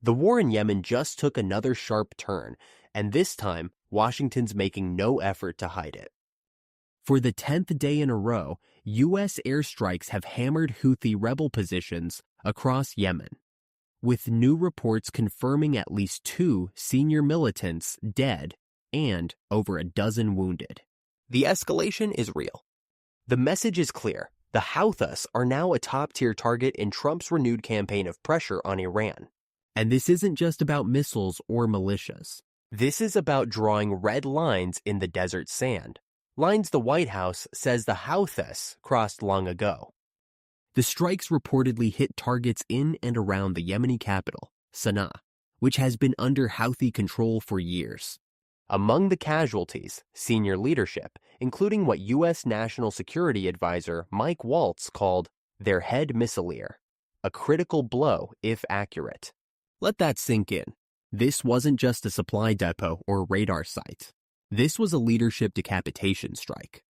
The war in Yemen just took another sharp turn, and this time, Washington's making no effort to hide it. For the 10th day in a row, U.S. airstrikes have hammered Houthi rebel positions across Yemen, with new reports confirming at least 2 senior militants dead and over a dozen wounded. The escalation is real. The message is clear. The Houthis are now a top-tier target in Trump's renewed campaign of pressure on Iran. And this isn't just about missiles or militias. This is about drawing red lines in the desert sand. Lines the White House says the Houthis crossed long ago. The strikes reportedly hit targets in and around the Yemeni capital, Sana'a, which has been under Houthi control for years. Among the casualties, senior leadership, including what U.S. National Security Advisor Mike Waltz called their head missileer, a critical blow if accurate. Let that sink in. This wasn't just a supply depot or radar site. This was a leadership decapitation strike.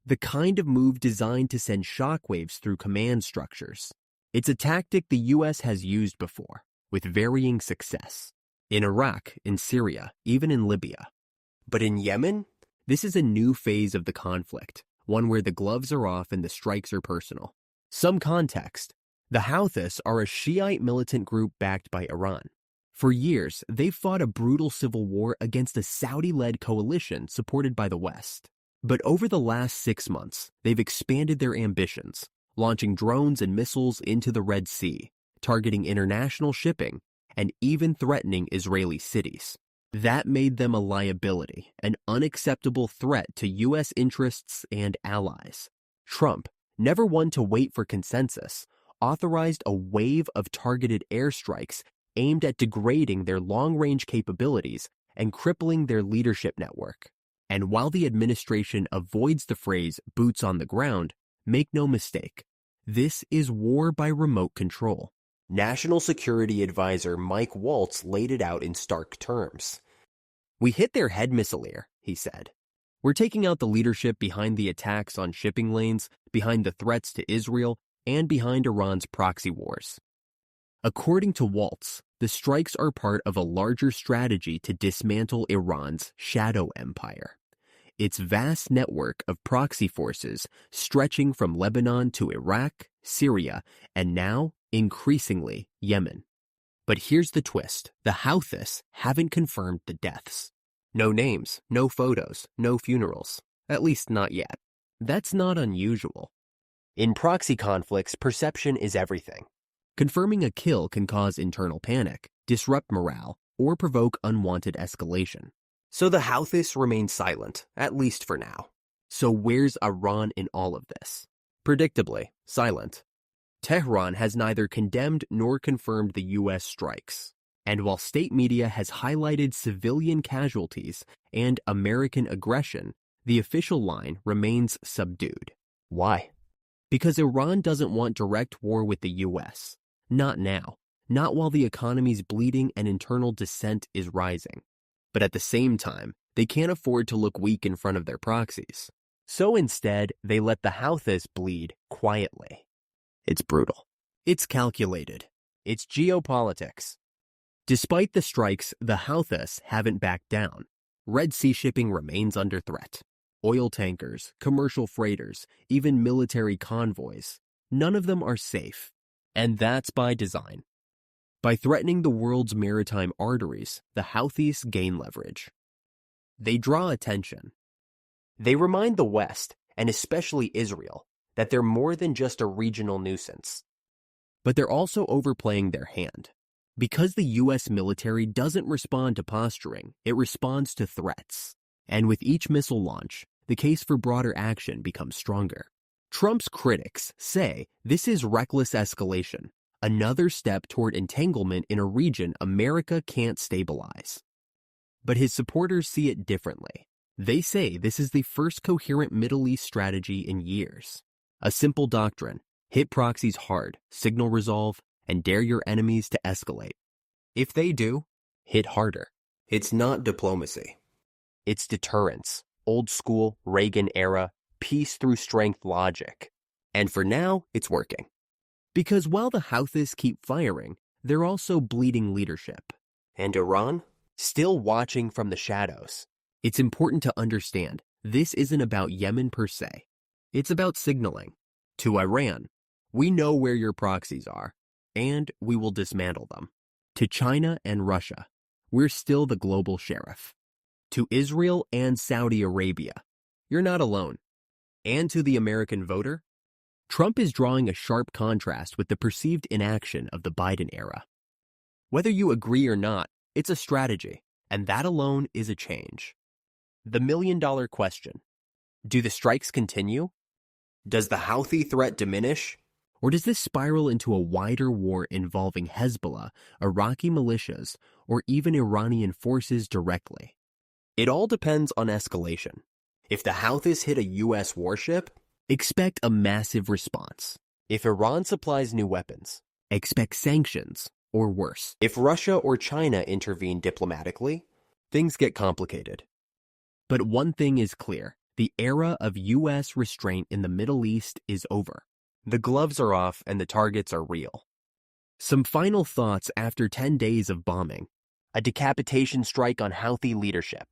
The kind of move designed to send shockwaves through command structures. It's a tactic the U.S. has used before, with varying success. In Iraq, in Syria, even in Libya. But in Yemen, this is a new phase of the conflict, one where the gloves are off and the strikes are personal. Some context. The Houthis are a Shiite militant group backed by Iran. For years, they've fought a brutal civil war against a Saudi-led coalition supported by the West. But over the last 6 months, they've expanded their ambitions, launching drones and missiles into the Red Sea, targeting international shipping, and even threatening Israeli cities. That made them a liability, an unacceptable threat to U.S. interests and allies. Trump, never one to wait for consensus, authorized a wave of targeted airstrikes aimed at degrading their long-range capabilities and crippling their leadership network. And while the administration avoids the phrase boots on the ground, make no mistake, this is war by remote control. National Security Advisor Mike Waltz laid it out in stark terms. We hit their head missileer, he said. We're taking out the leadership behind the attacks on shipping lanes, behind the threats to Israel, and behind Iran's proxy wars. According to Waltz, the strikes are part of a larger strategy to dismantle Iran's shadow empire. Its vast network of proxy forces stretching from Lebanon to Iraq, Syria, and now, increasingly, Yemen. But here's the twist. The Houthis haven't confirmed the deaths. No names, no photos, no funerals. At least not yet. That's not unusual. In proxy conflicts, perception is everything. Confirming a kill can cause internal panic, disrupt morale, or provoke unwanted escalation. So the Houthis remain silent, at least for now. So where's Iran in all of this? Predictably, silent. Tehran has neither condemned nor confirmed the U.S. strikes. And while state media has highlighted civilian casualties and American aggression, the official line remains subdued. Why? Because Iran doesn't want direct war with the U.S. Not now. Not while the economy's bleeding and internal dissent is rising. But at the same time, they can't afford to look weak in front of their proxies. So instead, they let the Houthis bleed quietly. It's brutal. It's calculated. It's geopolitics. Despite the strikes, the Houthis haven't backed down. Red Sea shipping remains under threat. Oil tankers, commercial freighters, even military convoys, none of them are safe. And that's by design. By threatening the world's maritime arteries, the Houthis gain leverage. They draw attention. They remind the West, and especially Israel, that they're more than just a regional nuisance. But they're also overplaying their hand. Because the U.S. military doesn't respond to posturing, it responds to threats. And with each missile launch, the case for broader action becomes stronger. Trump's critics say this is reckless escalation, another step toward entanglement in a region America can't stabilize. But his supporters see it differently. They say this is the first coherent Middle East strategy in years. A simple doctrine: hit proxies hard, signal resolve, and dare your enemies to escalate. If they do, hit harder. It's not diplomacy. It's deterrence. Old school, Reagan-era, peace through strength logic. And for now, it's working. Because while the Houthis keep firing, they're also bleeding leadership. And Iran? Still watching from the shadows. It's important to understand this isn't about Yemen per se. It's about signaling to Iran, we know where your proxies are, and we will dismantle them. To China and Russia, we're still the global sheriff. To Israel and Saudi Arabia, you're not alone. And to the American voter, Trump is drawing a sharp contrast with the perceived inaction of the Biden era. Whether you agree or not, it's a strategy, and that alone is a change. The million-dollar question: do the strikes continue? Does the Houthi threat diminish? Or does this spiral into a wider war involving Hezbollah, Iraqi militias, or even Iranian forces directly? It all depends on escalation. If the Houthis hit a U.S. warship, expect a massive response. If Iran supplies new weapons, expect sanctions, or worse. If Russia or China intervene diplomatically, things get complicated. But one thing is clear: the era of U.S. restraint in the Middle East is over. The gloves are off and the targets are real. Some final thoughts after 10 days of bombing: a decapitation strike on Houthi leadership,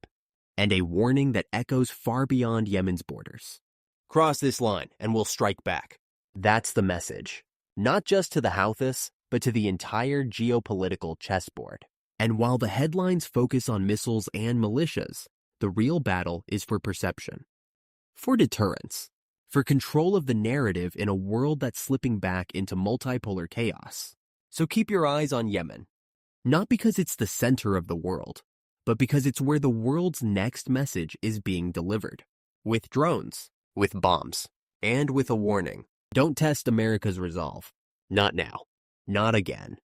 and a warning that echoes far beyond Yemen's borders. Cross this line and we'll strike back. That's the message, not just to the Houthis, but to the entire geopolitical chessboard. And while the headlines focus on missiles and militias, the real battle is for perception, for deterrence, for control of the narrative in a world that's slipping back into multipolar chaos. So keep your eyes on Yemen, not because it's the center of the world, but because it's where the world's next message is being delivered. With drones, with bombs, and with a warning: don't test America's resolve. Not now. Not again.